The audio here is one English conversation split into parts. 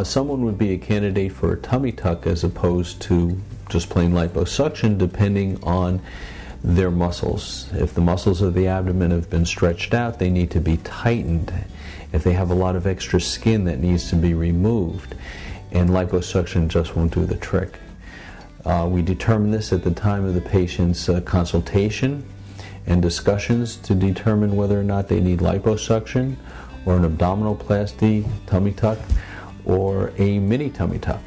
Someone would be a candidate for a tummy tuck as opposed to just plain liposuction, depending on their muscles. If the muscles of the abdomen have been stretched out, they need to be tightened. If they have a lot of extra skin, that needs to be removed, and liposuction just won't do the trick. We determine this at the time of the patient's consultation and discussions to determine whether or not they need liposuction or an abdominoplasty tummy tuck or a mini tummy tuck.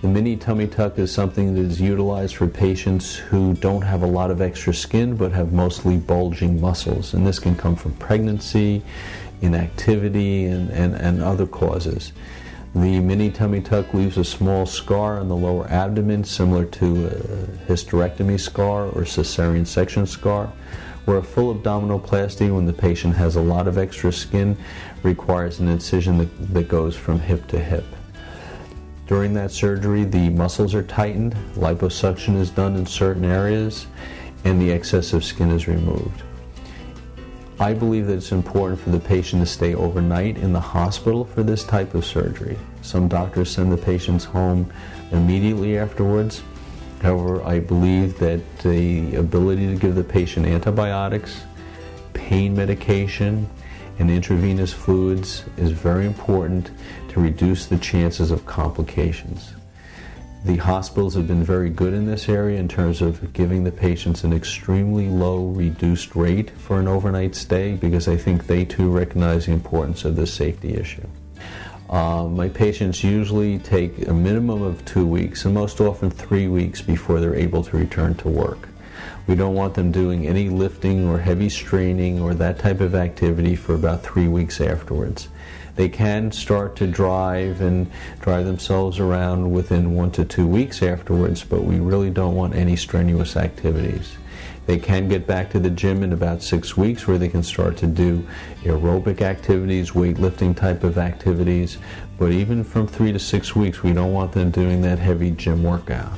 The mini tummy tuck is something that is utilized for patients who don't have a lot of extra skin but have mostly bulging muscles, and this can come from pregnancy, inactivity, and other causes. The mini tummy tuck leaves a small scar on the lower abdomen similar to a hysterectomy scar or cesarean section scar, where a full abdominoplasty, when the patient has a lot of extra skin, requires an incision that goes from hip to hip. During that surgery, the muscles are tightened, liposuction is done in certain areas, and the excessive skin is removed. I believe that it's important for the patient to stay overnight in the hospital for this type of surgery. Some doctors send the patients home immediately afterwards. However, I believe that the ability to give the patient antibiotics, pain medication, and intravenous fluids is very important to reduce the chances of complications. The hospitals have been very good in this area in terms of giving the patients an extremely low reduced rate for an overnight stay, because I think they too recognize the importance of this safety issue. My patients usually take a minimum of 2 weeks and most often 3 weeks before they're able to return to work. We don't want them doing any lifting or heavy straining or that type of activity for about 3 weeks afterwards. They can start to drive and drive themselves around within 1 to 2 weeks afterwards, but we really don't want any strenuous activities. They can get back to the gym in about 6 weeks, where they can start to do aerobic activities, weightlifting type of activities, but even from 3 to 6 weeks, we don't want them doing that heavy gym workout.